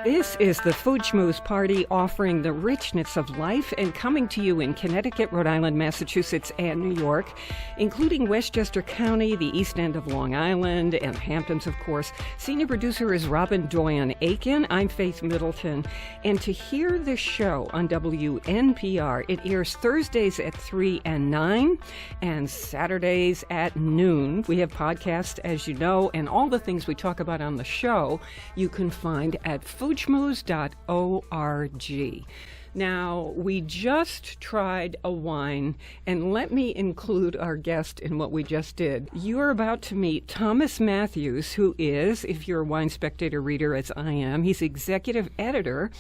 This is the Food Schmooze Party, offering the richness of life and coming to you in Connecticut, Rhode Island, Massachusetts, and New York, including Westchester County, the East End of Long Island, and Hamptons, of course. Senior producer is Robin Doyen-Aiken. I'm Faith Middleton. And to hear the show on WNPR, it airs Thursdays at 3 and 9 and Saturdays at noon. We have podcasts, as you know, and all the things we talk about on the show you can find at foodschmooze.org. Now, we just tried a wine, and let me include our guest in what we just did. You're about to meet Thomas Matthews, who is, if you're a Wine Spectator reader, as I am, he's executive editor,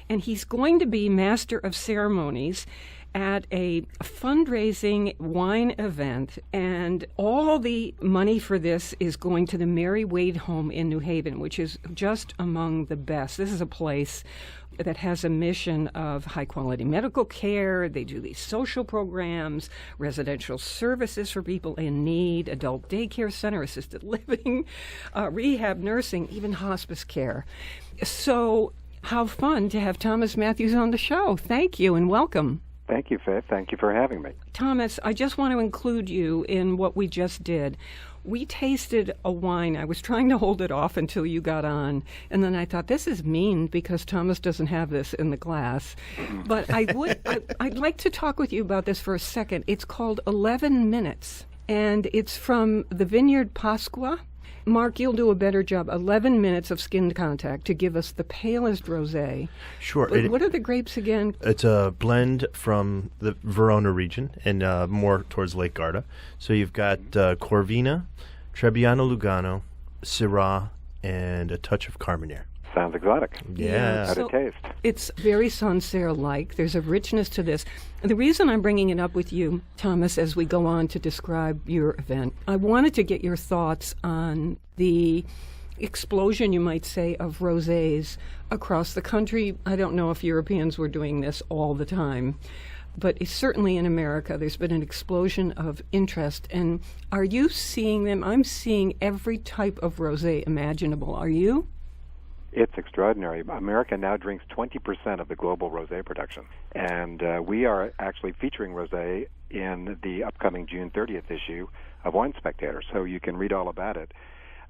and he's going to be master of ceremonies at a fundraising wine event, and all the money for this is going to the Mary Wade Home in New Haven, which is just among the best. This is a place that has a mission of high-quality medical care. They do these social programs, residential services for people in need, adult daycare center, assisted living, rehab, nursing, even hospice care. So how fun to have Thomas Matthews on the show. Thank you and welcome. Thank you, Faith. Thank you for having me. Thomas, I just want to include you in what we just did. We tasted a wine. I was trying to hold it off until you got on, and then I thought, this is mean because Thomas doesn't have this in the glass. But I'd like to talk with you about this for a second. It's called 11 Minutes, and it's from the Vineyard Pasqua. Mark, you'll do a better job. 11 minutes of skin contact to give us the palest rosé. Sure. What are the grapes again? It's a blend from the Verona region and more towards Lake Garda. So you've got Corvina, Trebbiano Lugano, Syrah, and a touch of Carmenere. Sounds exotic. Yeah. How'd it taste? It's very Sancerre-like. There's a richness to this. And the reason I'm bringing it up with you, Thomas, as we go on to describe your event, I wanted to get your thoughts on the explosion, you might say, of rosés across the country. I don't know if Europeans were doing this all the time, but certainly in America, there's been an explosion of interest. And are you seeing them? I'm seeing every type of rosé imaginable. Are you? It's extraordinary. America now drinks 20% of the global rosé production. And we are actually featuring rosé in the upcoming June 30th issue of Wine Spectator, so you can read all about it.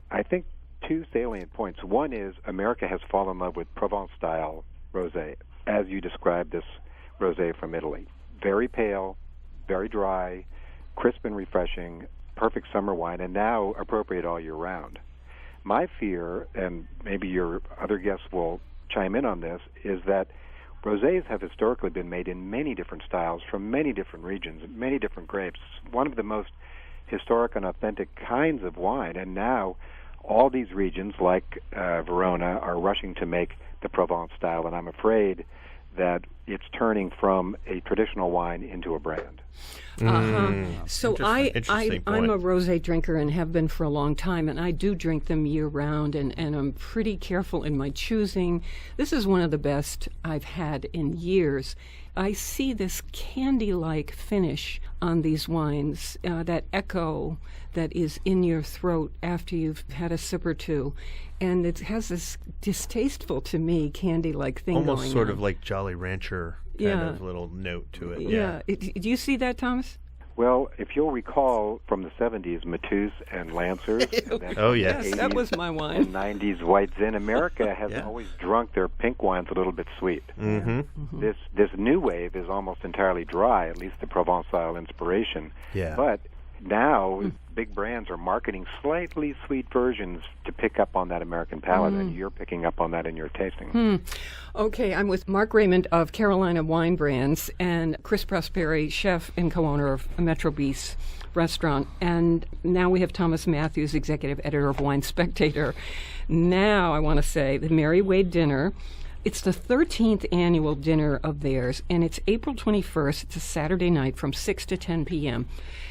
I think two salient points. One is America has fallen in love with Provence-style rosé, as you described this rosé from Italy. Very pale, very dry, crisp and refreshing, perfect summer wine, and now appropriate all year round. My fear, and maybe your other guests will chime in on this, is that rosés have historically been made in many different styles from many different regions, many different grapes. One of the most historic and authentic kinds of wine, and now all these regions, like Verona, are rushing to make the Provence style, and I'm afraid that it's turning from a traditional wine into a brand. So I'm a rosé drinker and have been for a long time, and I do drink them year-round, and I'm pretty careful in my choosing. This is one of the best I've had in years. I see this candy-like finish on these wines, that echo that is in your throat after you've had a sip or two. And it has this distasteful, to me, candy-like thing almost going sort on. of like Jolly Rancher kind of little note to it. Yeah. Do you see that, Thomas? Well, if you'll recall from the 70s, Matus and Lancers. And then Oh, yes. That was my wine. And 90s White Zin. America has always drunk their pink wines a little bit sweet. Mm-hmm. This new wave is almost entirely dry, at least the Provence-style inspiration. Yeah. But now big brands are marketing slightly sweet versions to pick up on that American palate, and you're picking up on that in your tasting. Okay, I'm with Mark Raymond of Carolina Wine Brands and Chris Prosperi, chef and co-owner of Metro Bis Restaurant. And now we have Thomas Matthews, executive editor of Wine Spectator. Now I want to say the Mary Wade Dinner. It's the 13th annual dinner of theirs, and it's April 21st. It's a Saturday night from 6 to 10 p.m.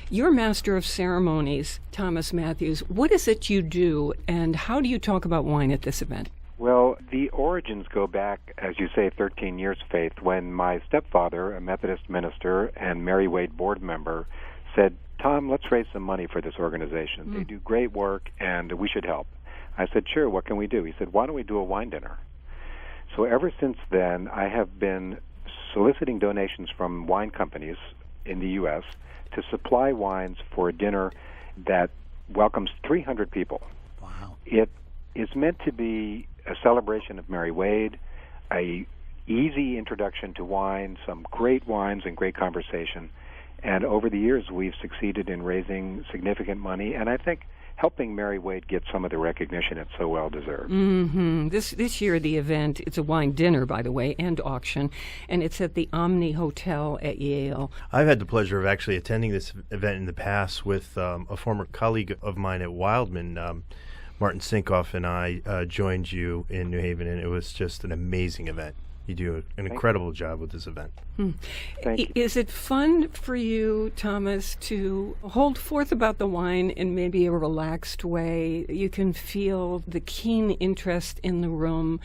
You're master of ceremonies, Thomas Matthews. What is it you do, and how do you talk about wine at this event? Well, the origins go back, as you say, 13 years, Faith, when my stepfather, a Methodist minister and Mary Wade board member, said, Tom, let's raise some money for this organization. They do great work, and we should help. I said, sure, what can we do? He said, why don't we do a wine dinner? So ever since then, I have been soliciting donations from wine companies in the U.S. to supply wines for a dinner that welcomes 300 people. Wow. It is meant to be a celebration of Mary Wade, a easy introduction to wine, some great wines and great conversation. And over the years, we've succeeded in raising significant money, and I think helping Mary Wade get some of the recognition it so well deserves. Mm-hmm. This year, the event, it's a wine dinner, by the way, and auction, and it's at the Omni Hotel at Yale. I've had the pleasure of actually attending this event in the past with a former colleague of mine at Wildman, Martin Sinkoff, and I joined you in New Haven, and it was just an amazing event. You do an incredible job with this event. Thank you. Is it fun for you, Thomas, to hold forth about the wine in maybe a relaxed way? You can feel the keen interest in the room.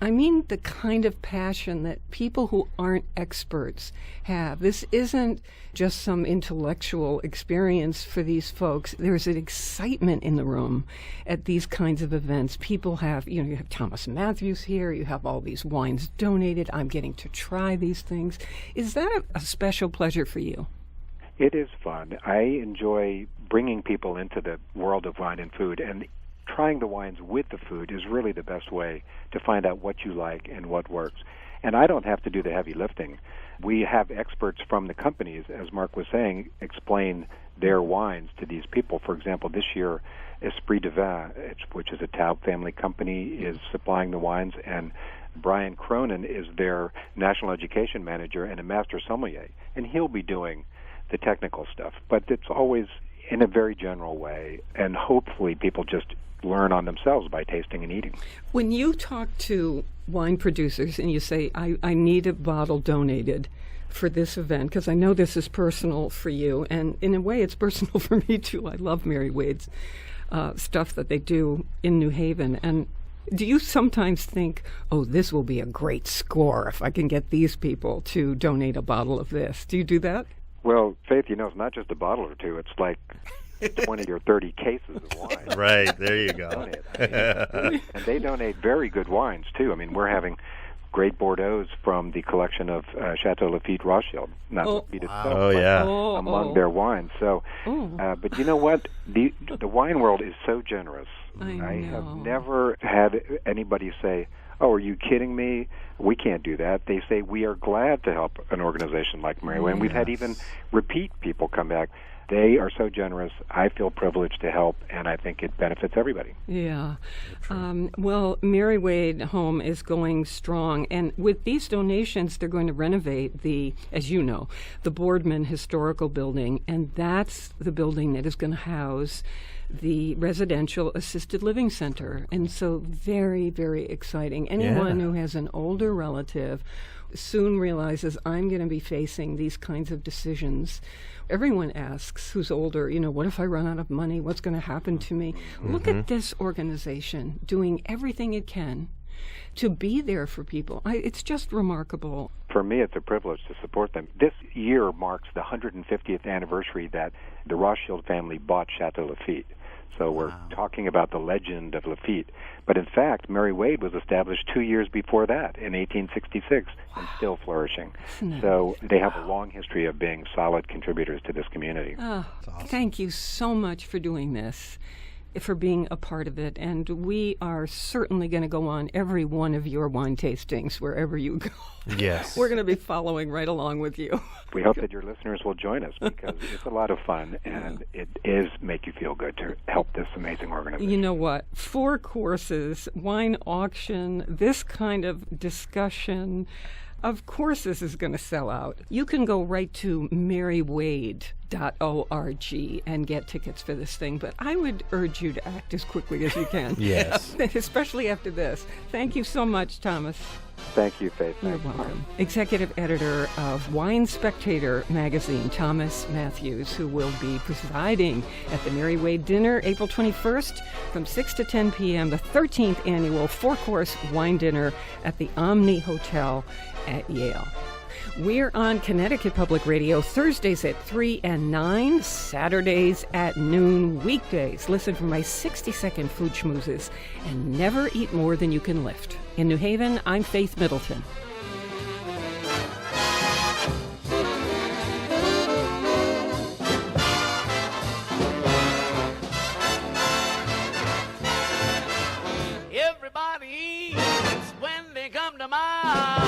I mean, the kind of passion that people who aren't experts have. This isn't just some intellectual experience for these folks. There's an excitement in the room at these kinds of events. People have, you have Thomas Matthews here, you have all these wines donated. I'm getting to try these things. Is that a special pleasure for you? It is fun. I enjoy bringing people into the world of wine and food, and trying the wines with the food is really the best way to find out what you like and what works. And I don't have to do the heavy lifting. We have experts from the companies, as Mark was saying, explain their wines to these people. For example, this year, Esprit de Vin, which is a Taub family company, is supplying the wines, and Brian Cronin is their national education manager and a master sommelier, and he'll be doing the technical stuff. But it's always in a very general way, and hopefully people just learn on themselves by tasting and eating. When you talk to wine producers and you say, I need a bottle donated for this event, because I know this is personal for you, and in a way it's personal for me too. I love Mary Wade's stuff that they do in New Haven. And do you sometimes think, oh, this will be a great score if I can get these people to donate a bottle of this? Do you do that? Well, Faith, it's not just a bottle or two. It's like 20 or 30 cases of wine. Right, there you go. And they donate very good wines, too. I mean, we're having great Bordeaux's from the collection of Chateau Lafite Rothschild, not Lafite itself, among their wines. So, but you know what? The wine world is so generous. I have never had anybody say, oh, are you kidding me? We can't do that. They say, we are glad to help an organization like Mary Wade. And we've had even repeat people come back. They are so generous. I feel privileged to help, and I think it benefits everybody. Yeah. Well, Mary Wade Home is going strong, and with these donations, they're going to renovate as you know, the Boardman Historical Building, and that's the building that is going to house the Residential Assisted Living Center. And so very, very exciting. Anyone who has an older relative soon realizes, I'm going to be facing these kinds of decisions. Everyone asks who's older, what if I run out of money? What's going to happen to me? Mm-hmm. Look at this organization doing everything it can to be there for people. It's just remarkable. For me, it's a privilege to support them. This year marks the 150th anniversary that the Rothschild family bought Chateau Lafite. So we're talking about the legend of Lafite. But in fact, Mary Wade was established 2 years before that, in 1866, and still flourishing. So they have a long history of being solid contributors to this community. Oh, awesome. Thank you so much for doing this, for being a part of it. And we are certainly going to go on every one of your wine tastings wherever you go. Yes. We're going to be following right along with you. We hope that your listeners will join us, because it's a lot of fun, and it is make you feel good to help this amazing organization. You know what? 4 courses, wine auction, this kind of discussion. Of course this is going to sell out. You can go right to marywade.org and get tickets for this thing, but I would urge you to act as quickly as you can. Yes. Especially after this. Thank you so much, Thomas. Thank you, Faith. You're welcome. Executive editor of Wine Spectator magazine, Thomas Matthews, who will be presiding at the Mary Wade Dinner April 21st from 6 to 10 p.m., the 13th annual 4-course wine dinner at the Omni Hotel at Yale. We're on Connecticut Public Radio Thursdays at 3 and 9, Saturdays at noon, weekdays. Listen for my 60-second food schmoozes, and never eat more than you can lift. In New Haven, I'm Faith Middleton. Everybody eats when they come to mind.